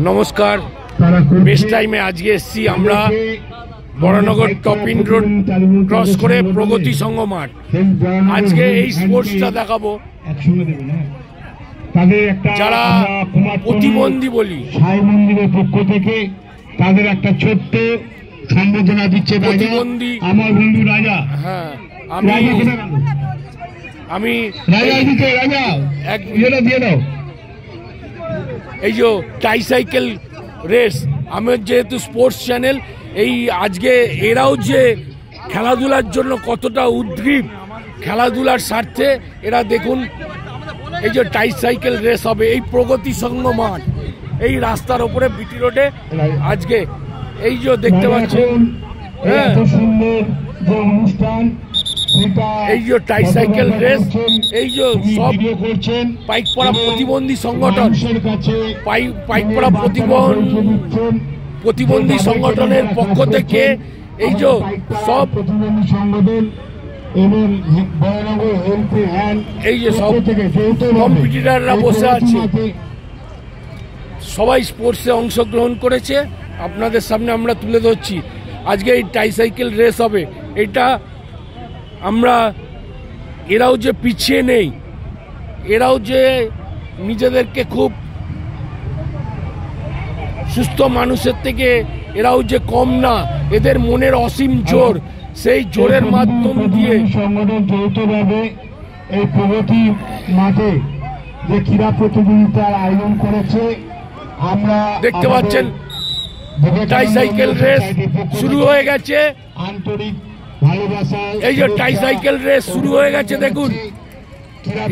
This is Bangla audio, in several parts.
নমস্কার, বেস্ট টাইমে আজকে এসছি আমরা বড়নগর টপিন রোড ক্রস করে প্রগতি সংঘ মাঠ। আজকে এই স্পোর্টসটা দেখাবো যারা প্রতিবন্ধী বলি, সাই মন্দিরের পক্ষ থেকে তাদের একটা ছোট্ট সম্বোধনা দিচ্ছে প্রতিবন্ধী আমার বন্ধু রাজা। হ্যাঁ, আমি এই যে ট্রাইসাইকেল রেস, আমার যেহেতু স্পোর্টস চ্যানেল, এই আজকে এরাও যে খেলাধুলার জন্য কতটা উদ্গ্রীব, খেলাধুলার স্বার্থে এরা দেখুন এই যে ট্রাইসাইকেল রেস হবে এই প্রগতি সংঘ মাঠ, এই রাস্তার ওপরে বিটি রোডে আজকে এই যে দেখতে পাচ্ছেন। হ্যাঁ, এই যে ট্রাইসাইকেল রেস, এই যে সব পাইকপাড়া প্রতিবন্ধী সংগঠন, পাইকপাড়া প্রতিবন্ধী সংগঠনের পক্ষ থেকে এই যে সব এই যে সব কম্পিটিটররা বসে আছে, সবাই স্পোর্টসে অংশগ্রহণ করেছে। আপনাদের সামনে আমরা তুলে ধরছি আজকে এই ট্রাইসাইকেল রেস হবে। এটা আমরা এরাও যে পিছিয়ে নেই, এরাও যে নিজেদেরকে খুব সুস্থ মানুষের থেকে এরাও যে কম না, এদের মনের অসীম জোর, সেই জোরের মাধ্যম দিয়ে সংগঠন যৌথভাবে এই প্রগতি মাঠে যে ক্রীড়া প্রতিযোগিতার আয়োজন করেছে। আমরা দেখতে পাচ্ছেন ট্রাইসাইকেল রেস শুরু হয়ে গেছে। আন্তরিক ভালোবাসা, এই যে ট্রাইসাইকেল রেস শুরু হয়ে গেছে, দেখুন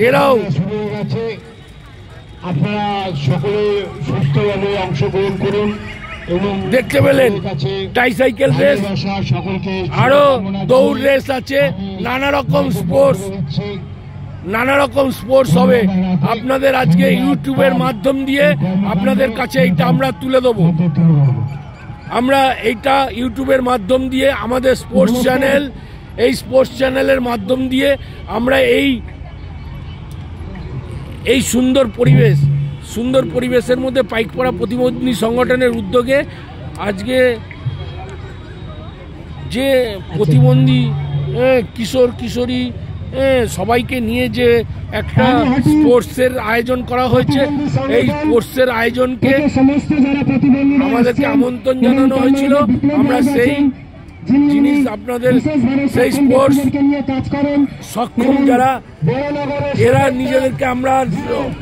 এরাও শুরু হয়ে গেছে। আপনারা সকলে সুস্থভাবে অংশগ্রহণ করুন এবং দেখতে পেলেন ট্রাইসাইকেল রেস, আরো দৌড় রেস আছে, নানা রকম স্পোর্টস হবে। আপনাদের আজকে ইউটিউবের মাধ্যম দিয়ে আপনাদের কাছে এইটা আমরা তুলে দেবো। আমরা এইটা ইউটিউবের মাধ্যম দিয়ে আমাদের স্পোর্টস চ্যানেল, এই স্পোর্টস চ্যানেলের মাধ্যম দিয়ে আমরা এই সুন্দর পরিবেশের মধ্যে পাইকপাড়া প্রতিবন্ধী সংগঠনের উদ্যোগে আজকে যে প্রতিবন্ধী কিশোর কিশোরী সবাইকে নিয়ে যে একটা স্পোর্টসের আয়োজন করা হয়েছে, এই স্পোর্টসের আয়োজনকে আমাদেরকে আমন্ত্রণ জানানো হয়েছিল। আমরা সেই জিনিস আপনাদের, সেই স্পোর্টস সক্ষম যারা, এরা নিজেদেরকে আমরা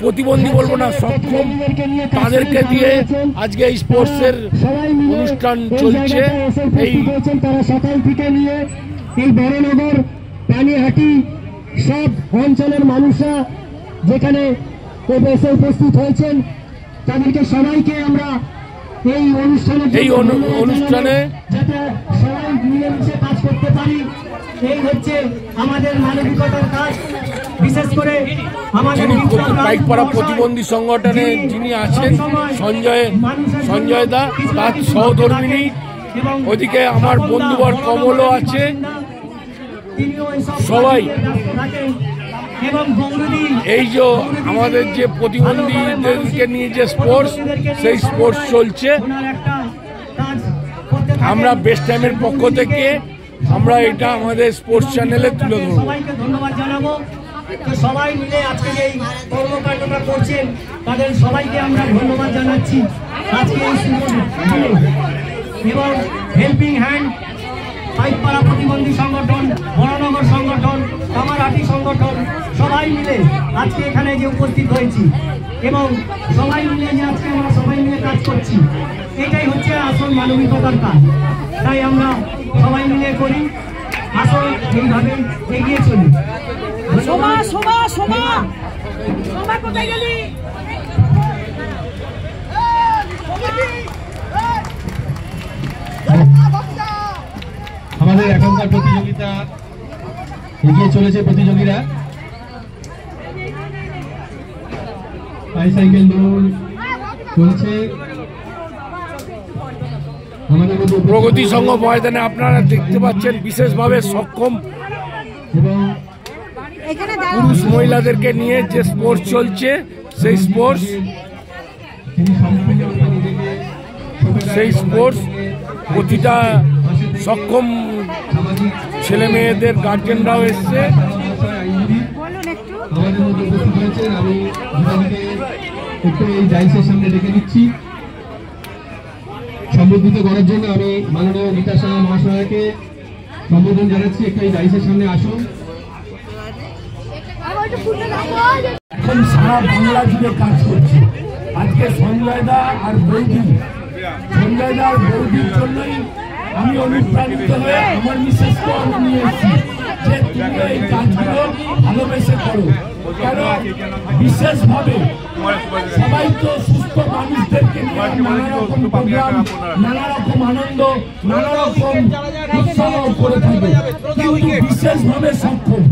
প্রতিবন্ধী বলবো না, সক্ষম, তাদেরকে দিয়ে আজকে এই স্পোর্টসের অনুষ্ঠান চলছে। এই সকাল থেকে নিয়ে এই বড়নগর পানিহাটি সব অঞ্চলের মানুষরা যেখানে এসে উপস্থিত হয়েছেন, তাদেরকে সবাইকে আমরা এই অনুষ্ঠানে যাতে সবাই মিলেমিশে কাজ করতে পারি, এই হচ্ছে আমাদের মানবিকতার কাজ। বিশেষ করে আমাদের পাইকপাড়া প্রতিবন্ধী সংগঠনে যিনি আছেন সঞ্জয় দা, তার সহধর্মিনী, ওদিকে আমার বন্ধুবর কমলও আছে, সবাই। এই যে আমাদের যে প্রতিবন্ধীদেরকে নিয়ে যে স্পোর্টস, সেই স্পোর্টস চলছে। আমরা বেস্ট টাইমের পক্ষ থেকে আমরা এটা আমাদের স্পোর্টস চ্যানেলে তুলে ধরবো। সবাইকে ধন্যবাদ জানাবো। সবাই মিলে আজকে এই কর্মকাণ্ডটা করছেন, তাদের সবাইকে আমরা ধন্যবাদ জানাচ্ছি। আজকে এবং হেল্পিং হ্যান্ড, পাইকপাড়া প্রতিবন্ধী সংগঠন, বড়নগর সংগঠন, কামারহাটি সংগঠন, সবাই মিলে আজকে এখানে যে উপস্থিত হয়েছি এবং সবাই মিলে যে আজকে আমরা সবাই মিলে কাজ করছি, এটাই হচ্ছে আসল মানবিকতার কাজ। তাই আমরা সবাই মিলে করি, আসল এইভাবে এগিয়ে চলি। কোথায় গেলি? আমাদের এখনকার প্রতিযোগিতা এগিয়ে চলেছে। প্রতিযোগীরা ট্রাইসাইকেল দৌড় চলছে প্রগতি সংঘ ময়দানে। আপনারা দেখতে পাচ্ছেন বিশেষভাবে সক্ষম এবং পুরুষ মহিলাদেরকে নিয়ে যে স্পোর্টস চলছে, সেই স্পোর্টস তিনি সম্পূর্ণ নিজেকে সেই স্পোর্টস প্রতিটা সক্ষম ছেলে মেয়েদের গার্জেনরাও এসছে। আমাদের মধ্যে উপস্থিত হয়েছেন, আমি একটু এই জাইসের সামনে ডেকে দিচ্ছি সম্বোধিত করার জন্য। আমি মাননীয় বিকাশ মহাশয়কে সম্বোধন জানাচ্ছি, একটু এই জাইসের সামনে আসুন। এখন সারা বাংলা জুড়ে কাজ করছে। আজকে সঞ্জয় দা আর বৌদি, সঞ্জয় দা আর বৌদির জন্যই আমি অনুপ্রাণিত হয়ে আমার মিসেসকে আমি নিয়ে এসেছি যে তুমি এই কাজগুলো ভালোবেসে করো। কেন বিশেষভাবে সবাই তো সুস্থ মানুষদেরকে নিয়ে নানা রকম প্রোগ্রাম, নানা রকম আনন্দ, নানা রকম উৎসব করে থাকে, কিন্তু বিশেষভাবে সক্ষম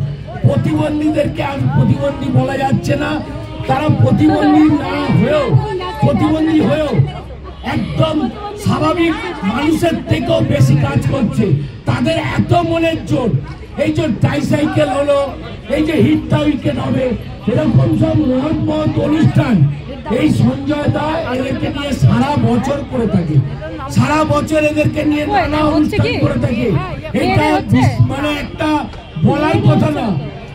প্রতিবন্ধীদেরকে আমি প্রতিবন্ধী বলা যাচ্ছে না, তারা প্রতিবন্ধী না প্রতিবন্ধী হয়েও একদম স্বাভাবিক মানুষের থেকেও বেশি কাজ করছে। তাদের এত মনের জোর, এই যে ট্রাইসাইকেল হলো, এই যে হিটটা উইকেট হবে, এরকম সব মহৎ অনুষ্ঠান এই সঞ্জয় দা এদেরকে নিয়ে সারা বছর করে থাকে, সারা বছর এদেরকে নিয়ে নানা অনুষ্ঠান করে থাকে। এটা মানে একটা বলার কথা না,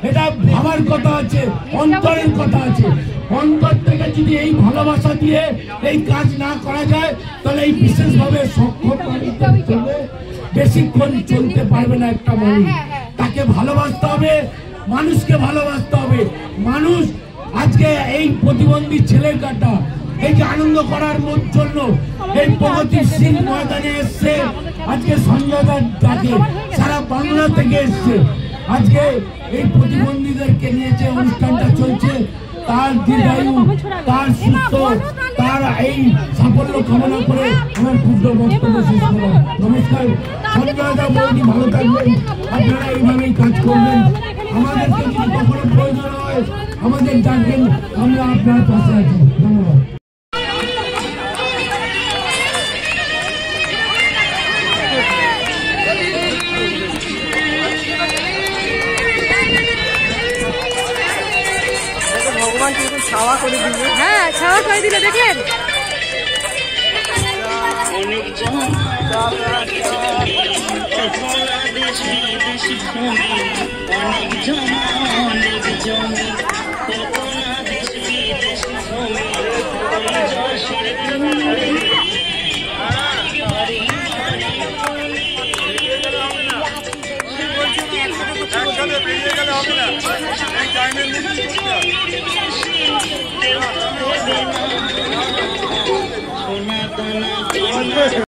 এটা ভাবার কথা আছে, অন্তরের কথা আছে। অন্তর থেকে যদি এই ভালোবাসা দিয়ে এই কাজ না করা যায় তাহলে এই বিশেষভাবে সক্ষম মানুষদের বেশিক্ষণ চলতে পারবে না। একটা মানুষ তাকে ভালোবাসতে হবে, মানুষকে ভালোবাসতে হবে। মানুষ আজকে এই প্রতিবন্ধী ছেলের কাটা এই যে আনন্দ করার জন্য এই প্রগতিশীল ময়দানে এসছে। আজকে সঞ্জয় দাকে সারা বাংলা থেকে এসছে। আজকে এই প্রতিবন্ধীদেরকে নিয়ে যে অনুষ্ঠানটা চলছে তার দীর্ঘায়ু, তার সুস্থ, তার এই সাফল্য কামনা করে আমার ক্ষুদ্র বক্তব্য শেষ করলাম। নমস্কার। সঞ্জয় দা বৌদি ভালো থাকবেন, আপনারা এইভাবেই কাজ করবেন। আমাদেরকে যদি কখনো প্রয়োজন হয় আমাদের ডাকবেন, আমরা আপনার পাশে আছি। ধন্যবাদ। হ্যাঁ, ছাওয়া করে দিল দেখেন।